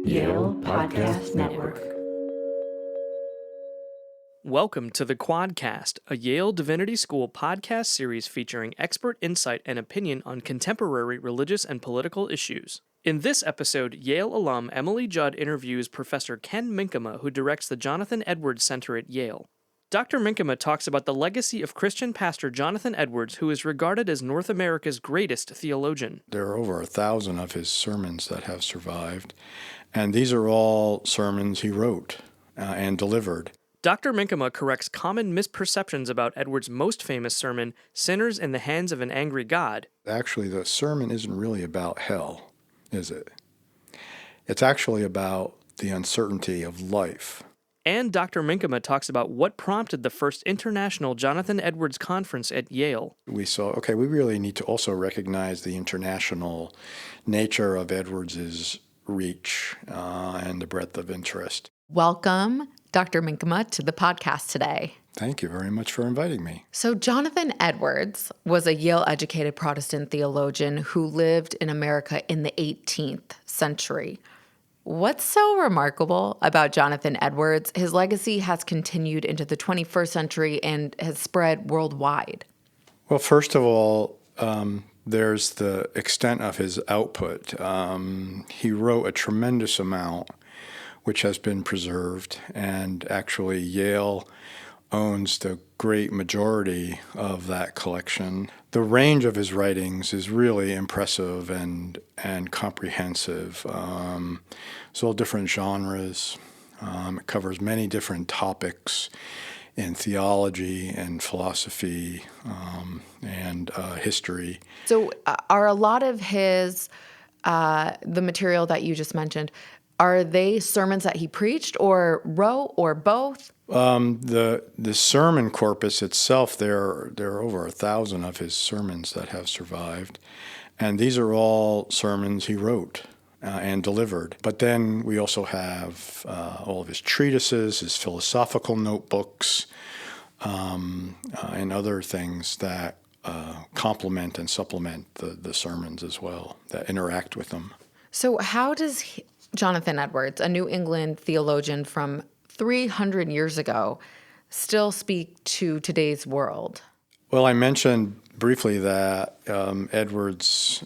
Yale Podcast Network. Welcome to the Quadcast, a Yale Divinity School podcast series featuring expert insight and opinion on contemporary religious and political issues. In this episode, Yale alum Emily Judd interviews Professor Ken Minkema, who directs the Jonathan Edwards Center at Yale. Dr. Minkema talks about the legacy of Christian pastor Jonathan Edwards, who is regarded as North America's greatest theologian. There are over 1,000 of his sermons that have survived, and these are all sermons he wrote and delivered. Dr. Minkema corrects common misperceptions about Edwards' most famous sermon, Sinners in the Hands of an Angry God. Actually, the sermon isn't really about hell, is it? It's actually about the uncertainty of life. And Dr. Minkema talks about what prompted the first International Jonathan Edwards Conference at Yale. We saw, we really need to also recognize the international nature of Edwards' reach and the breadth of interest. Welcome, Dr. Minkema, to the podcast today. Thank you very much for inviting me. So Jonathan Edwards was a Yale-educated Protestant theologian who lived in America in the 18th century. What's so remarkable about Jonathan Edwards? His legacy has continued into the 21st century and has spread worldwide. Well, first of all, there's the extent of his output. He wrote a tremendous amount, which has been preserved, and actually Yale owns the great majority of that collection. The range of his writings is really impressive and comprehensive. It's all different genres. It covers many different topics in theology and philosophy and history. So are a lot of his, the material that you just mentioned, are they sermons that he preached or wrote or both? The sermon corpus itself, there are over 1,000 of his sermons that have survived, and these are all sermons he wrote and delivered. But then we also have all of his treatises, his philosophical notebooks, and other things that complement and supplement the sermons as well, that interact with them. So how does Jonathan Edwards, a New England theologian from 300 years ago, still speak to today's world? Well, I mentioned briefly that Edwards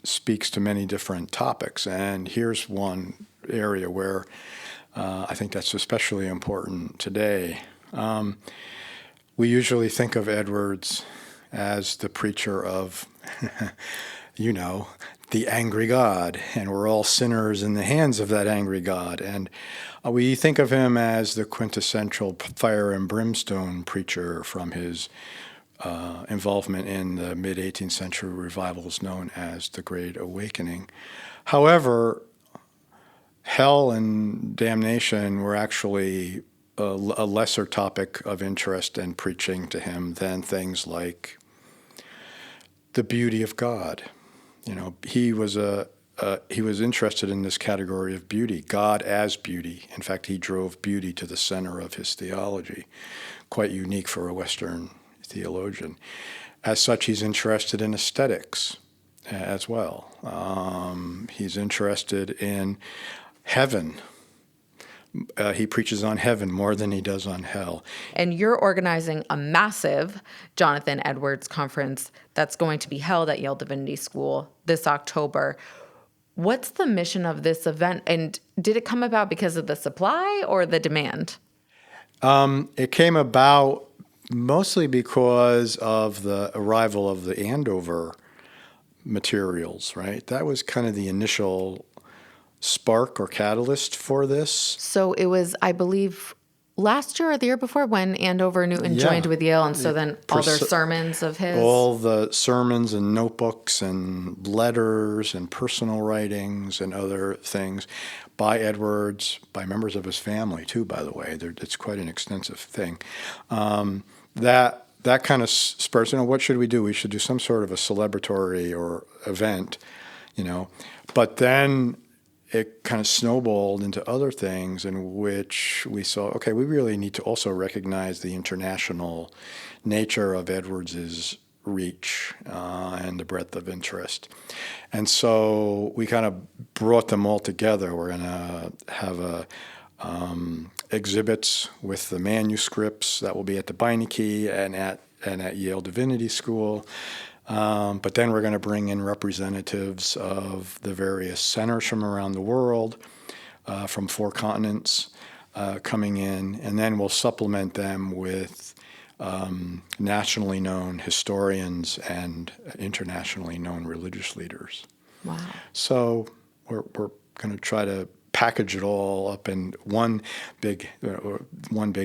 speaks to many different topics, and here's one area where I think that's especially important today. We usually think of Edwards as the preacher of, the angry God, and we're all sinners in the hands of that angry God. And we think of him as the quintessential fire and brimstone preacher from his involvement in the mid-18th century revivals known as the Great Awakening. However, hell and damnation were actually a lesser topic of interest and preaching to him than things like the beauty of God. He was interested in this category of beauty, God as beauty. In fact, he drove beauty to the center of his theology, quite unique for a Western theologian. As such, he's interested in aesthetics as well. He's interested in heaven. He preaches on heaven more than he does on hell. And you're organizing a massive Jonathan Edwards conference that's going to be held at Yale Divinity School this October. What's the mission of this event? And did it come about because of the supply or the demand? It came about mostly because of the arrival of the Andover materials, right? That was kind of the initial spark or catalyst for this. So it was, I believe, last year or the year before when Andover Newton joined with Yale, and so then all their sermons of his? All the sermons and notebooks and letters and personal writings and other things by Edwards, by members of his family too, by the way. It's quite an extensive thing. That kind of spurs, what should we do? We should do some sort of a celebratory or event, But then it kind of snowballed into other things in which we saw, we really need to also recognize the international nature of Edwards' reach and the breadth of interest. And so we kind of brought them all together. We're going to have exhibits with the manuscripts that will be at the Beinecke and at Yale Divinity School. But then we're going to bring in representatives of the various centers from around the world, from 4 continents, coming in, and then we'll supplement them with nationally known historians and internationally known religious leaders. Wow. So we're going to try to package it all up in one big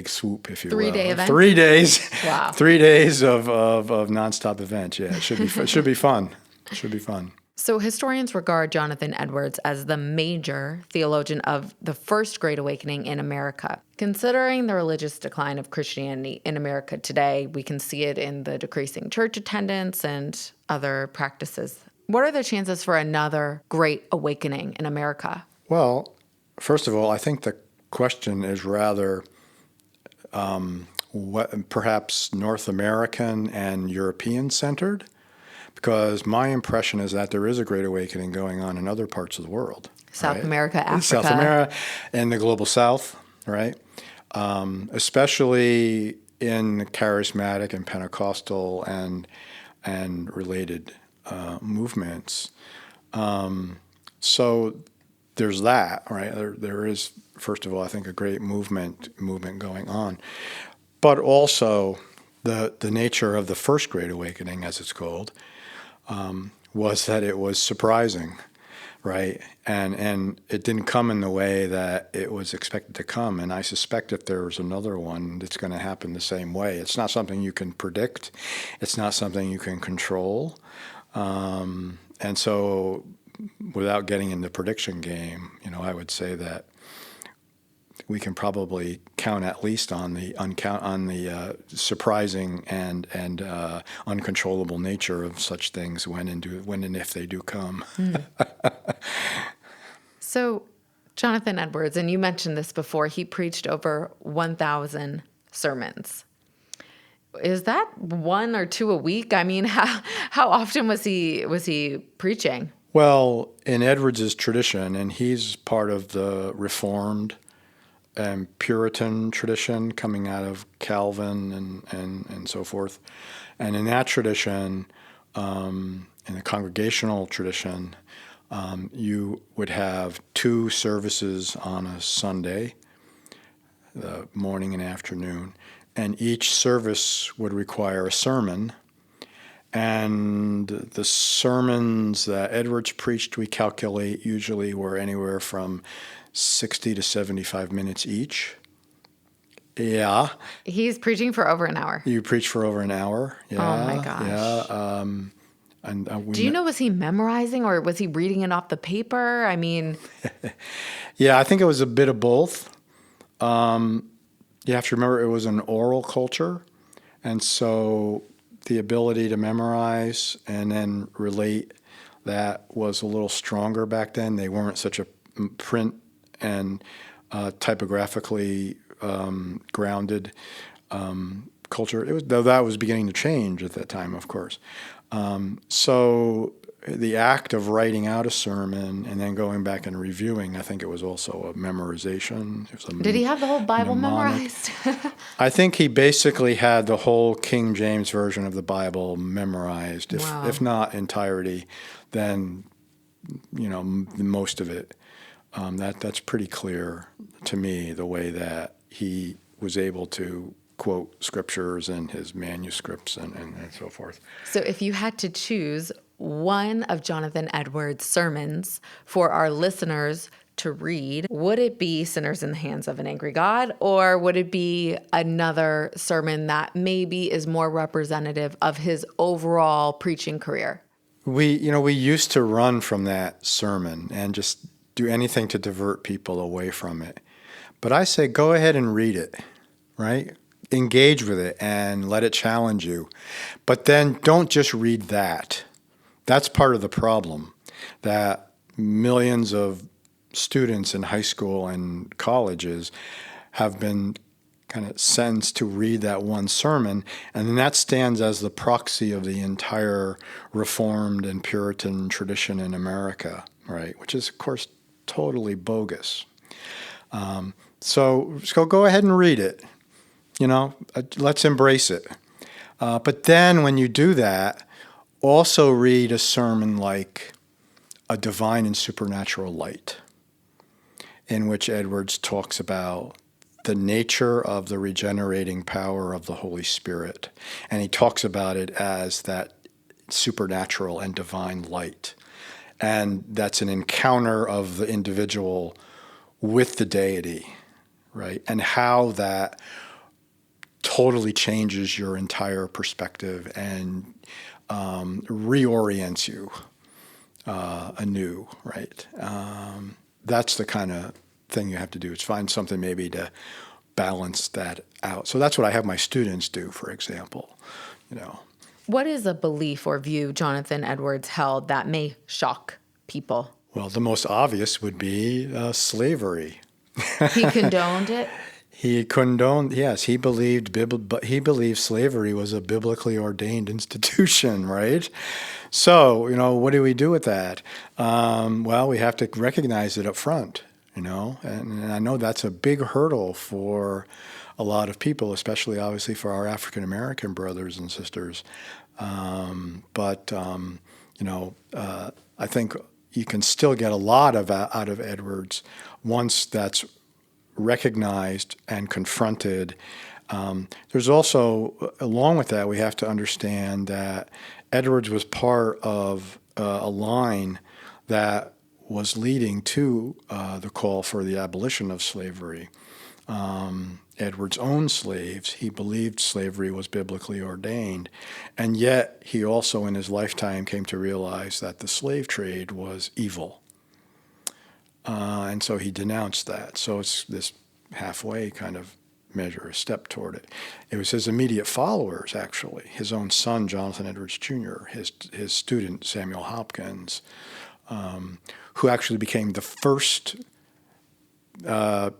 swoop, if you will. 3-day event? 3 days. Wow. 3 days of nonstop events. Yeah, it should be it should be fun. It should be fun. So historians regard Jonathan Edwards as the major theologian of the First Great Awakening in America. Considering the religious decline of Christianity in America today, we can see it in the decreasing church attendance and other practices. What are the chances for another Great Awakening in America? Well, first of all, I think the question is rather perhaps North American and European centered, because my impression is that there is a Great Awakening going on in other parts of the world. South right? America, Africa. South America and the global South, right? Especially in charismatic and Pentecostal and related movements. So there's that, right? There is, first of all, I think a great movement going on, but also the nature of the First Great Awakening, as it's called, was that it was surprising, right? And it didn't come in the way that it was expected to come. And I suspect if there's another one, it's going to happen the same way. It's not something you can predict. It's not something you can control. And so without getting in the prediction game, I would say that we can probably count at least on the surprising and uncontrollable nature of such things when and if they do come. So, Jonathan Edwards, and you mentioned this before, he preached over 1,000 sermons. Is that 1 or 2 a week? I mean, how often was he preaching? Well, in Edwards' tradition, and he's part of the Reformed and Puritan tradition coming out of Calvin and so forth. And in that tradition, in the congregational tradition, you would have 2 services on a Sunday, the morning and afternoon, and each service would require a sermon. And the sermons that Edwards preached, we calculate, usually were anywhere from 60 to 75 minutes each. Yeah. He's preaching for over an hour. You preach for over an hour. Yeah. Oh, my gosh. Yeah. Do you know, was he memorizing or was he reading it off the paper? I mean... Yeah, I think it was a bit of both. You have to remember it was an oral culture. And so the ability to memorize and then relate, that was a little stronger back then. They weren't such a print and typographically grounded culture. Though that was beginning to change at that time, of course. So the act of writing out a sermon and then going back and reviewing, I think it was also a memorization. Did he have the whole Bible memorized? I think he basically had the whole King James version of the Bible memorized, if not entirety, then most of it. That's pretty clear to me, the way that he was able to quote scriptures in his manuscripts and so forth. So if you had to choose one of Jonathan Edwards' sermons for our listeners to read, would it be Sinners in the Hands of an Angry God, or would it be another sermon that maybe is more representative of his overall preaching career? We used to run from that sermon and just do anything to divert people away from it. But I say, go ahead and read it, right? Engage with it and let it challenge you. But then don't just read that. That's part of the problem, that millions of students in high school and colleges have been kind of sentence to read that one sermon, and then that stands as the proxy of the entire Reformed and Puritan tradition in America, right? Which is, of course, totally bogus. So go ahead and read it. Let's embrace it. But then when you do that, also read a sermon like A Divine and Supernatural Light, in which Edwards talks about the nature of the regenerating power of the Holy Spirit. And he talks about it as that supernatural and divine light. And that's an encounter of the individual with the deity, right? And how that totally changes your entire perspective and reorients you anew, right? That's the kind of thing you have to do, is find something maybe to balance that out. So that's what I have my students do, for example. What is a belief or view Jonathan Edwards held that may shock people? Well, the most obvious would be slavery. He condoned it? Yes, he believed slavery was a biblically ordained institution, right? So, what do we do with that? Well, we have to recognize it up front, and I know that's a big hurdle for a lot of people, especially obviously for our African American brothers and sisters. But I think you can still get a lot out of Edwards once that's recognized and confronted. There's also, along with that, we have to understand that Edwards was part of a line that was leading to the call for the abolition of slavery. Edwards owned slaves. He believed slavery was biblically ordained. And yet he also in his lifetime came to realize that the slave trade was evil. And so he denounced that. So it's this halfway kind of measure, a step toward it. It was his immediate followers, actually, his own son, Jonathan Edwards Jr., his student, Samuel Hopkins, who actually became the first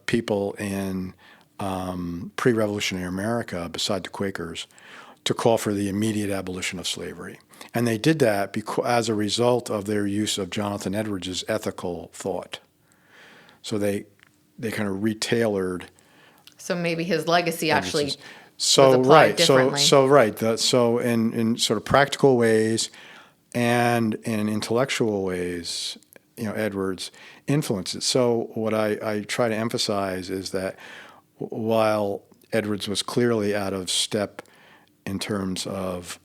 people in pre-revolutionary America, beside the Quakers, to call for the immediate abolition of slavery. And they did that as a result of their use of Jonathan Edwards' ethical thought. So they kind of retailored. So maybe his legacy actually was so applied right, differently. So in sort of practical ways and in intellectual ways, Edwards influenced it. So what I try to emphasize is that while Edwards was clearly out of step in terms of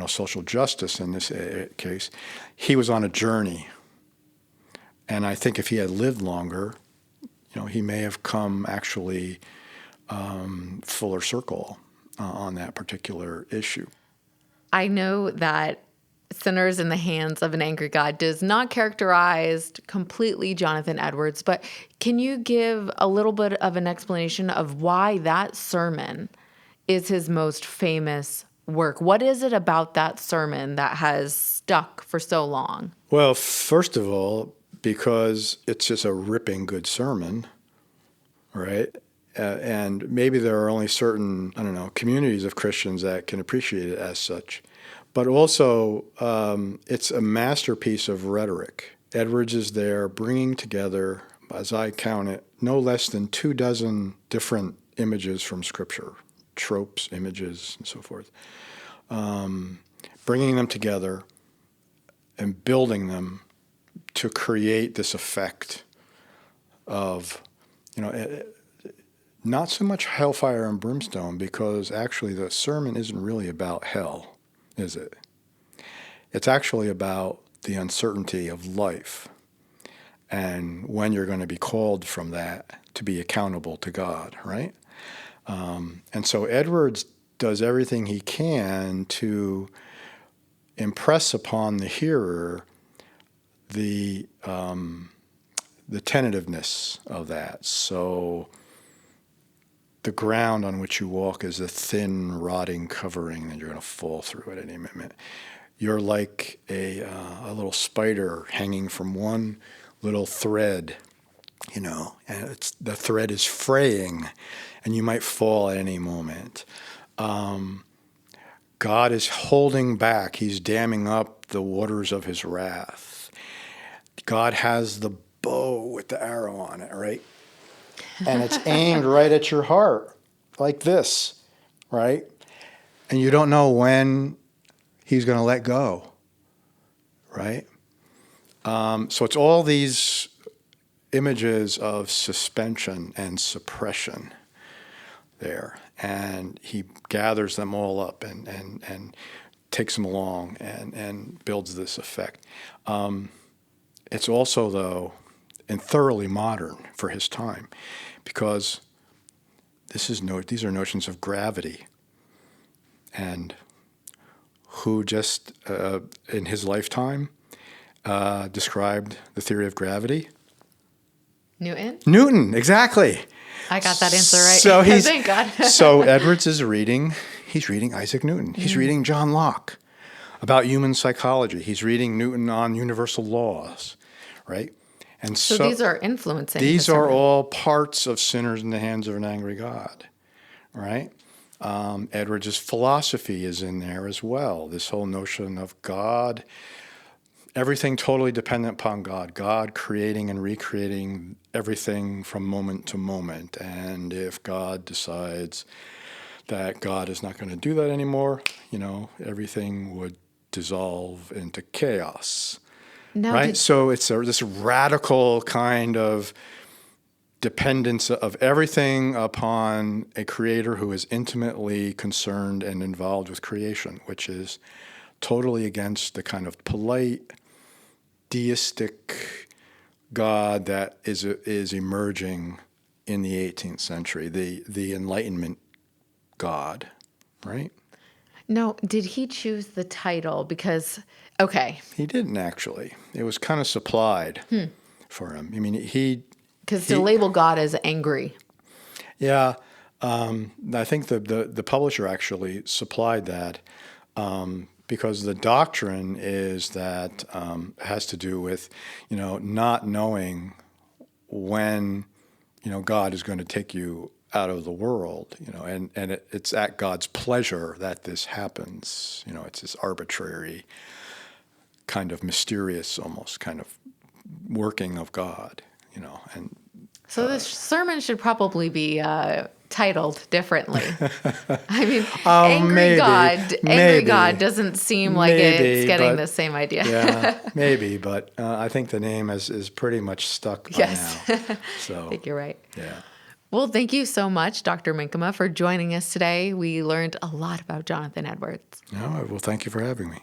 social justice in this case, he was on a journey. And I think if he had lived longer, he may have come actually fuller circle on that particular issue. I know that Sinners in the Hands of an Angry God does not characterize completely Jonathan Edwards, but can you give a little bit of an explanation of why that sermon is his most famous work? What is it about that sermon that has stuck for so long? Well, first of all, because it's just a ripping good sermon, right? And maybe there are only certain, communities of Christians that can appreciate it as such. But also, it's a masterpiece of rhetoric. Edwards is there bringing together, as I count it, no less than 24 different images from Scripture, tropes, images, and so forth, bringing them together and building them to create this effect of, not so much hellfire and brimstone, because actually the sermon isn't really about hell, is it? It's actually about the uncertainty of life and when you're going to be called from that to be accountable to God, right? And so Edwards does everything he can to impress upon the hearer the tentativeness of that. So the ground on which you walk is a thin, rotting covering that you're going to fall through at any moment. You're like a little spider hanging from one little thread and the thread is fraying, and you might fall at any moment. God is holding back. He's damming up the waters of his wrath. God has the bow with the arrow on it, right? And it's aimed right at your heart, like this, right? And you don't know when he's going to let go, right? So it's all these images of suspension and suppression there. And he gathers them all up and takes them along and builds this effect. It's also, though, and thoroughly modern for his time, because these are notions of gravity. And who just, in his lifetime, described the theory of gravity? Newton? Newton, exactly. I got that answer right. So Thank God. So Edwards is reading Isaac Newton. He's reading John Locke about human psychology. He's reading Newton on universal laws, right? And so these are influencing. These are all parts of Sinners in the Hands of an Angry God, right? Edwards' philosophy is in there as well. This whole notion of God, everything totally dependent upon God, God creating and recreating everything from moment to moment. And if God decides that God is not going to do that anymore, everything would dissolve into chaos. Now, right? So it's this radical kind of dependence of everything upon a creator who is intimately concerned and involved with creation, which is totally against the kind of polite, deistic God that is emerging in the 18th century, the Enlightenment God, right? No, did he choose the title? Because, okay. He didn't actually. It was kind of supplied for him. I mean, because to label God as angry. Yeah. I think the publisher actually supplied that because the doctrine is that has to do with, not knowing when, God is going to take you out of the world, and it's at God's pleasure that this happens. It's this arbitrary kind of mysterious, almost kind of working of God, and so this sermon should probably be titled differently. I mean, angry God doesn't seem like it's getting the same idea. Yeah, maybe, but I think the name is pretty much stuck by now. So I think you're right. Yeah. Well, thank you so much, Dr. Minkema, for joining us today. We learned a lot about Jonathan Edwards. No, well, thank you for having me.